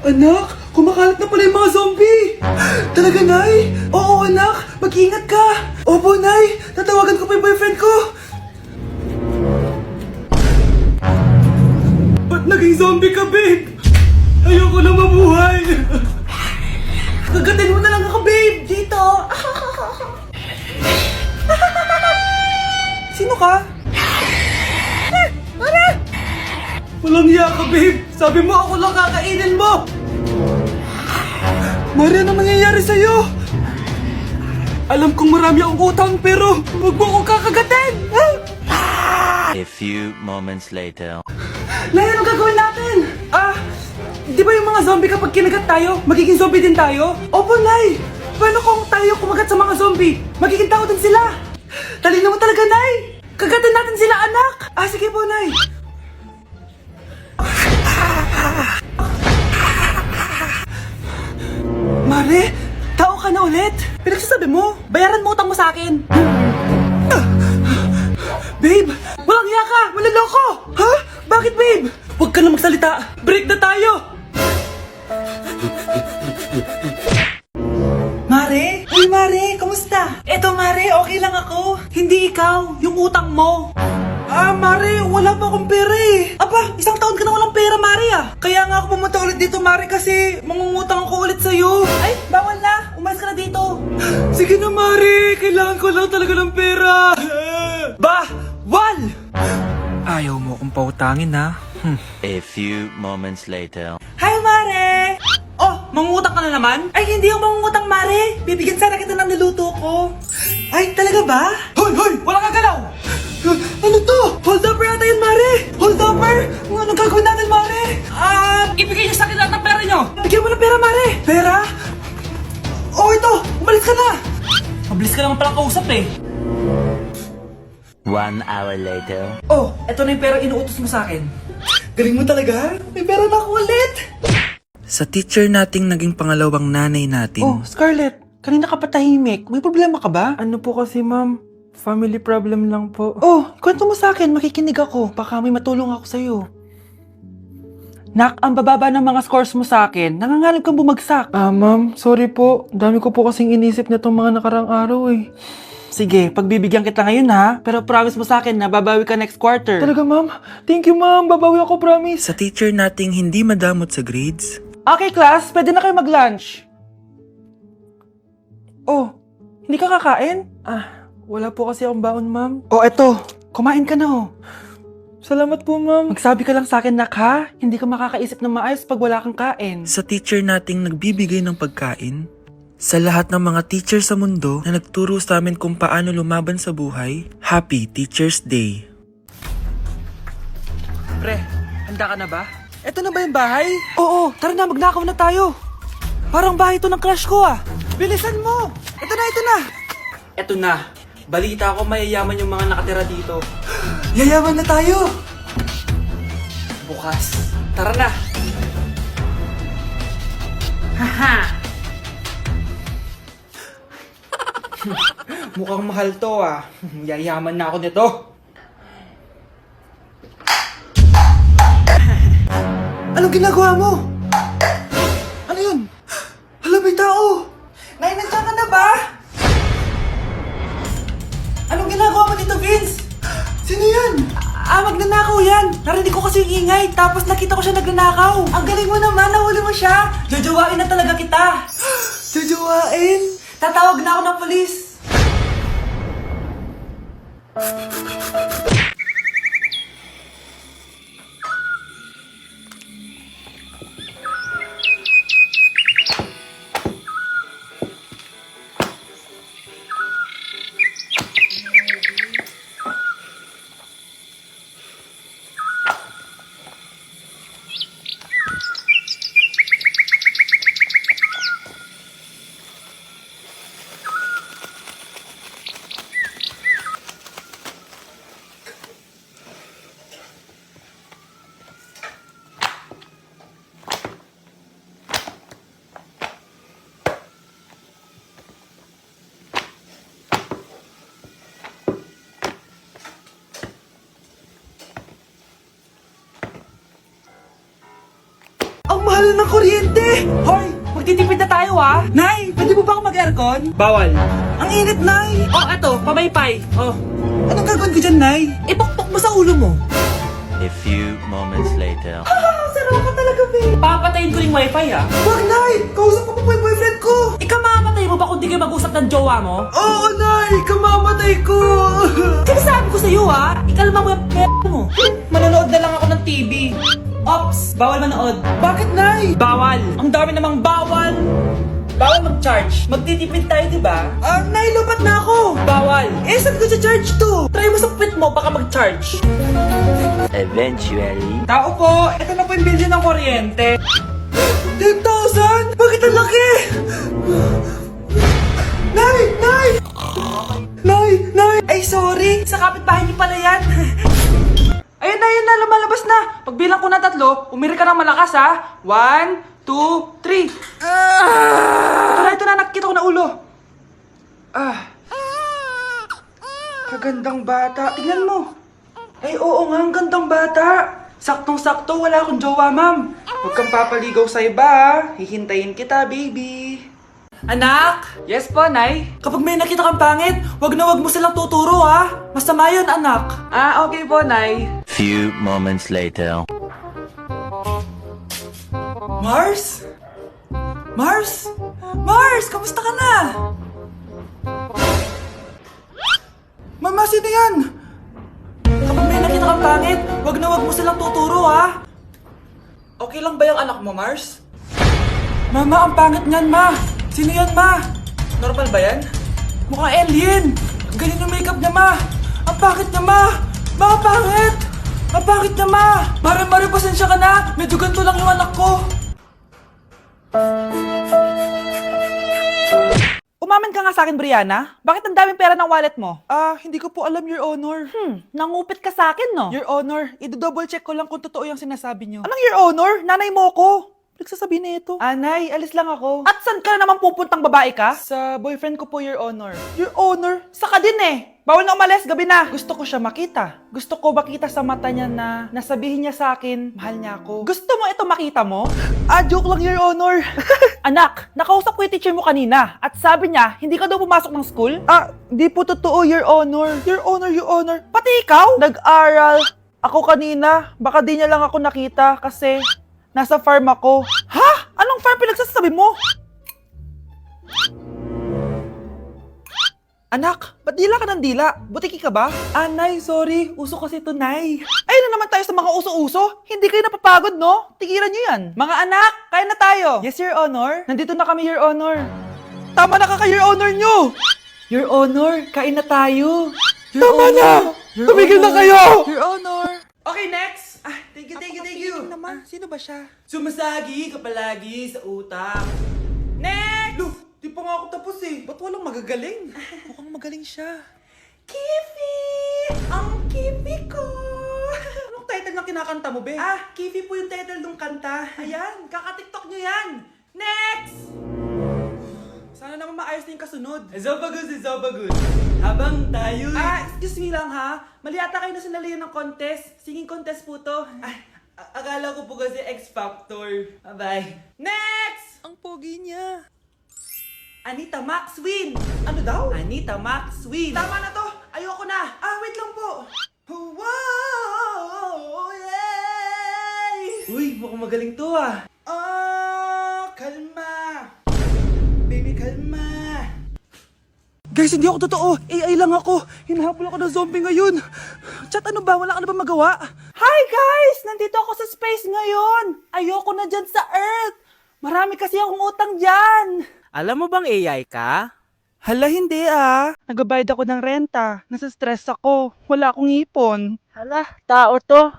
Anak, kumakalat na pala yung mga zombie! Talaga, Nay? Oo, anak! Mag-ingat ka! Opo, Nay! Tatawagan ko pa yung boyfriend ko! Ba't naging zombie ka, babe? Ayoko na mabuhay! Kagatin mo na lang ako, babe! Dito! Sino ka? Walang hiya ka, babe! Sabi mo ako lang kakainin mo! Mare, ano nangyayari sa'yo? Alam kong marami akong utang pero huwag mo akong kakagatin! A few moments later. Nay, anong gagawin natin? Di ba yung mga zombie kapag kinagat tayo, magiging zombie din tayo? Opo, Nay! Paano kung tayo kumagat sa mga zombie? Magiging tao din sila! Talino mo talaga, Nay! Kagatin natin sila, anak! Sige po, Nay! Mare, tao ka na ulit? Pinagsasabi mo, bayaran mo utang mo sa akin. Babe, walang hiya ka! Maloloko! Ha? Bakit, babe? Huwag ka na magsalita! Break na tayo! Mare? Uy, Mare! Kamusta? Eto, Mare, okay lang ako. Hindi ikaw, yung utang mo. Mare, wala pa akong pera eh. Aba, isang taon ka na walang pera, Mare Kaya nga ako pumunta ulit dito, Mare, kasi mangungutang ako ulit sa'yo. Ay, bawal na. Umalis ka na dito. Sige na, Mare. Kailangan ko lang talaga ng pera. Wal! Ayaw mo akong pautangin, ha? A few moments later. Hi, Mare! Oh, mangungutang ka na naman? Ay, hindi ako mangungutang, Mare. Bibigyan sana kita ng niluto ko. Ay, talaga ba? Hoy! Wala kang galaw! Ano to? Hold up yata yun, Mare! Hold upper! Anong gagawin natin, Mare? Ibigay niyo sa akin lahat ng pera niyo! Bigyan mo ng pera, Mare! Pera? Oh, ito! Umalis ka na! Mabilis ka naman palang kausap eh. 1 hour later. Oh, eto na yung pera inuutos mo sa akin. Galing mo talaga? May pera na ako ulit! Sa teacher nating naging pangalawang nanay natin. Oh, Scarlett, kanina ka pa tahimik. May problema ka ba? Ano po kasi, ma'am? Family problem lang po. Oh, kwento mo sa akin. Makikinig ako. Baka may matulong ako sa'yo. Nak, ang bababa ng mga scores mo sa akin. Nangangalib kang bumagsak. Ma'am, sorry po. Dami ko po kasing inisip na itong mga nakarang araw eh. Sige, pagbibigyan kita ngayon ha. Pero promise mo sa akin na babawi ka next quarter. Talaga, ma'am? Thank you, ma'am. Babawi ako, promise. Sa teacher nating hindi madamot sa grades. Okay, class. Pwede na kayo mag-lunch. Oh, hindi ka kakain? Wala po kasi akong baon, ma'am. Oh, eto. Kumain ka na, oh. Salamat po, ma'am. Magsabi ka lang sa akin, nak, ha? Hindi ka makakaisip ng maayos pag wala kang kain. Sa teacher nating nagbibigay ng pagkain. Sa lahat ng mga teacher sa mundo na nagturo sa amin kung paano lumaban sa buhay, Happy Teacher's Day! Pre, handa ka na ba? Eto na ba yung bahay? Oo, tara na, magnakaw na tayo. Parang bahay to ng crush ko, Bilisan mo! Ito na! Eto na. Balita ko mayayaman yung mga nakatira dito. Yayaman na tayo! Bukas. Tara na! Haha! Mukhang mahal to, Yayaman na ako nito. Anong ginagawa mo? Ano yun? Hala, may tao! Nay, nandiyan ka na ba? Anong ginagawa mo dito, Vince? Sino yan? Magnanakaw yan. Narinig ko kasi yung ingay, tapos nakita ko siya nagnanakaw. Ang galing mo naman, nahuli mo siya. Jojowain na talaga kita. Jojowain? Tatawag na ako ng polis. ang kuryente! Hoy! Magtitipid na tayo ah! Nay! Pwede mo ba ako mag-aircon? Bawal. Ang init, Nay! Oh, eto, pamaypay. Oh. Anong gagawin ko dyan, Nay? Ipokpok mo sa ulo mo. A few moments later. Sarap ka talaga, babe. Papatayin ko yung wifi, ah. Wag, Nay! Kausap ko pa yung boyfriend ko! Ikaw mamamatay mo ba kung di kayo mag-usap ng jowa mo? Oo, Nay! Kamamatay ko! Sinasabi ko sa'yo, ah. Ikalma mo yung mo. Manonood na lang ako ng TV. Ops! Bawal manood. Bakit, Nay? Bawal. Ang dami namang bawal. Bawal mag-charge. Magtitipid tayo, di ba? Nay, lupat na ako. Bawal. Eh, saan ko charge to? Try mo sa puwit mo, baka mag-charge. Eventually. Tao po, ito na po yung bill ng kuryente. 10,000? Bakit ang laki? Nay! Nay! Nay! Nay! Ay, sorry. Sa kapitbahay niyo pala yan. Ayun na, lumalabas na. Pagbilang ko na 3, umiri ka ng malakas ha. 1, 2, 3. Ito na, nakikita ko na ulo. Kagandang bata. Tingnan mo. Ay, oo nga, ang gandang bata. Saktong-sakto, wala akong jowa, ma'am. Huwag kang papaligaw sa iba, ha? Hihintayin kita, baby. Anak! Yes po, Nay? Kapag may nakita kang pangit, wag mo silang tuturo, ha? Masama yun, anak. Okay po, Nay. Few moments later. Mars? Mars? Mars, kamusta ka na? Mama, sino yan? Kapag may nakita kang pangit, wag mo silang tuturo, ha? Okay lang ba yung anak mo, Mars? Mama, ang pangit niyan, ma. Sino yan, ma? Normal ba yan? Mukhang alien. Ganyan yung makeup niya, ma. Ang pangit niya, ma. Ma, ang pangit. Ang pangit niya, ma. Mare, pasensya ka na. Medyo ganito lang yung anak ko. Umamin ka nga sa akin, Brianna. Bakit ang daming pera ng wallet mo? Hindi ko po alam, Your Honor. Nangupit ka sa akin, no? Your Honor, i-double check ko lang kung totoo yung sinasabi niyo. Anong Your Honor? Nanay mo ko. Nagsasabi na ito. Nay, alis lang ako. At saan ka na naman pupuntang babae ka? Sa boyfriend ko po, Your Honor. Your Honor? Saka din eh. Bawal na umalis, gabi na. Gusto ko siya makita. Gusto ko makita sa mata niya na nasabihin niya sa akin, mahal niya ako. Gusto mo ito makita mo? Joke lang, Your Honor. Anak, nakausap ko yung teacher mo kanina at sabi niya, hindi ka daw pumasok ng school? Di po totoo, Your Honor. Your Honor, Your Honor. Pati ikaw? Nag-aral. Ako kanina, baka di niya lang ako nakita kasi nasa farm ako. Ha? Anong farm pinagsasabi mo? Anak, ba't dila ka ng dila? Butiki ka ba? Nay, sorry. Uso kasi ito, Nay. Ayun na naman tayo sa mga uso-uso. Hindi kayo napapagod, no? Tigilan nyo yan. Mga anak, kain na tayo. Yes, Your Honor. Nandito na kami, Your Honor. Tama na ka, Your Honor nyo. Your Honor, kain na tayo. Tama na! Tumigil na kayo! Your Honor. Okay, next. Thank you. Naman. Sino ba siya? Sumasagi ka palagi sa utak. Next! Di pa nga ako tapos eh. Ba't walang magagaling? Mukhang magaling siya. Kifi! Ang Kifi ko! Anong title ng kinakanta mo, be? Kifi po yung title ng kanta. Ayan, kaka-tiktok nyo yan. Next! Sana naman maayos na yung kasunod. Zobagud. Habang tayo... excuse me lang ha. Mali ata kayo na sinalihan ng contest. Singing contest po to. Akala ko po kasi X Factor. Bye-bye. Next! Ang pogi niya. Anita Max win! Ano daw? Anita Max win! Tama na to! Ayoko na! Wait lang po! Wow! Yay! Uy, mukhang magaling to kalma! Baby, kalma! Guys, hindi ako totoo! AI lang ako! Hinahabol ako ng zombie ngayon! Chat, ano ba? Wala ka na ba magawa? Hi guys! Nandito ako sa space ngayon! Ayoko na dyan sa Earth! Marami kasi akong utang dyan! Alam mo bang AI ka? Hala, hindi Nagbabayad ako ng renta. Nasa stress ako. Wala akong ipon. Hala, tao to.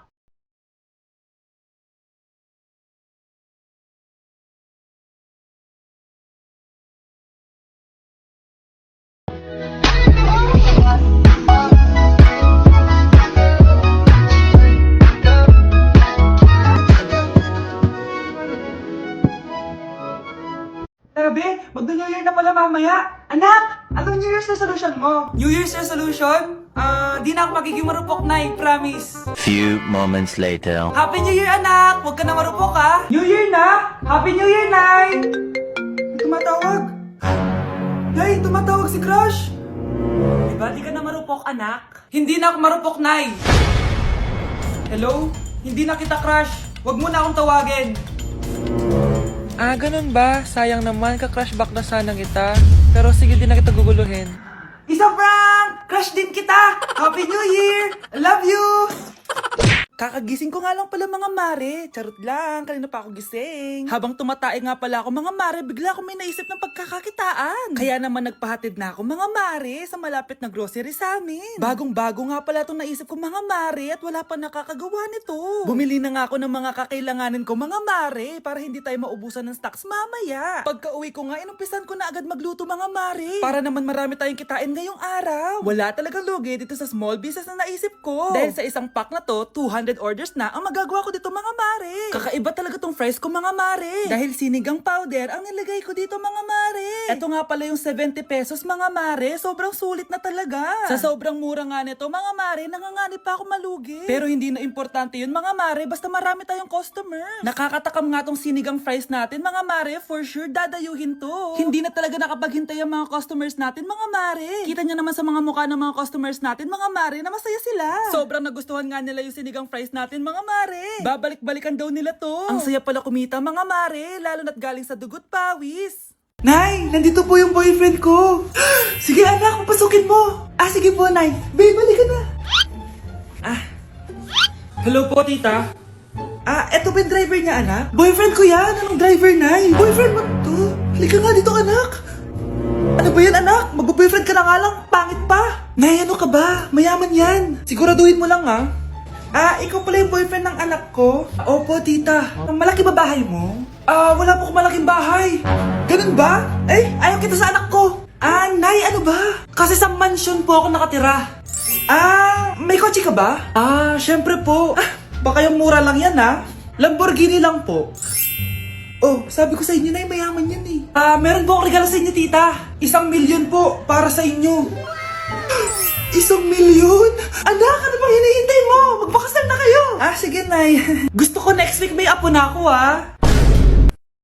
Magno-New Year na pala mamaya. Anak, anong New Year's resolution mo? New Year's resolution? Di na ako magiging marupok, Nay. Promise. Few moments later. Happy New Year, anak! Huwag ka na marupok, ha? New Year na! Happy New Year, Nay! Tumatawag. Nay, tumatawag si Crush. Diba di ka na marupok, anak? Hindi na ako marupok, Nay. Hello? Hindi na kita crush. Huwag mo na akong tawagin. Ganun ba? Sayang naman, ka-crush back na sana kita. Pero sige, di na kita guguluhin. Isang prank! Crush din kita! Happy New Year! I love you! Kakagising ko nga lang pala mga mare. Charot lang, kanina pa ako gising. Habang tumatae nga pala ako mga mare, bigla ako may naisip ng pagkakakitaan. Kaya naman nagpahatid na ako mga mare sa malapit na grocery sa amin. Bagong-bago nga pala itong naisip ko mga mare at wala pa nakakagawa nito. Bumili na nga ako ng mga kakailanganin ko mga mare para hindi tayo maubusan ng stocks mamaya. Pagka uwi ko nga, inumpisan ko na agad magluto mga mare. Para naman marami tayong kitain ngayong araw. Wala talagang lugi dito sa small business na naisip ko. Dahil sa isang pack na to, 200 orders na ang magagawa ko dito mga mare. Kakaiba talaga tong fries ko mga mare. Dahil sinigang powder ang nilagay ko dito mga mare. Ito nga pala yung 70 pesos mga mare. Sobrang sulit na talaga. Sa sobrang mura nga nito mga mare, nanganganib pa ako malugi. Pero hindi na importante yun mga mare, basta marami tayong customers. Nakakatakam nga tong sinigang fries natin mga mare, for sure dadayuhin to. Hindi na talaga nakapaghintay ang mga customers natin mga mare. Kita niya naman sa mga mukha ng mga customers natin mga mare na masaya sila. Sobrang nagustuhan nga nila yung sinigang fries natin mga mare. Babalik-balikan daw nila to. Ang saya pala kumita mga mare, lalo na't galing sa dugot pawis. Nay, nandito po yung boyfriend ko. Sige anak, papasukin mo. Sige po Nay. Babe, balik ka na. Hello po tita. Eto ba yung driver niya anak? Boyfriend ko yan. Anong driver Nay? Boyfriend mo to? Halika nga dito anak. Ano ba yan anak? Mag-boyfriend ka na nga lang. Pangit pa. Nay, ano ka ba? Mayaman yan. Siguraduhin mo lang ikaw pala yung boyfriend ng anak ko? Opo, tita. Malaki ba bahay mo? Wala po akong malaking bahay. Ganun ba? Ayaw kita sa anak ko. Nay, ano ba? Kasi sa mansion po ako nakatira. May kotse ka ba? Syempre po. Baka yung mura lang yan, Lamborghini lang po. Sabi ko sa inyo, Nay, mayaman yan eh. Meron po akong regalo sa inyo, tita. 1 milyon po para sa inyo. 1 milyon? Anak, ano bang hinihintay mo? Magpakasal na kayo. Sige, Nay. Gusto ko next week may apo na ako,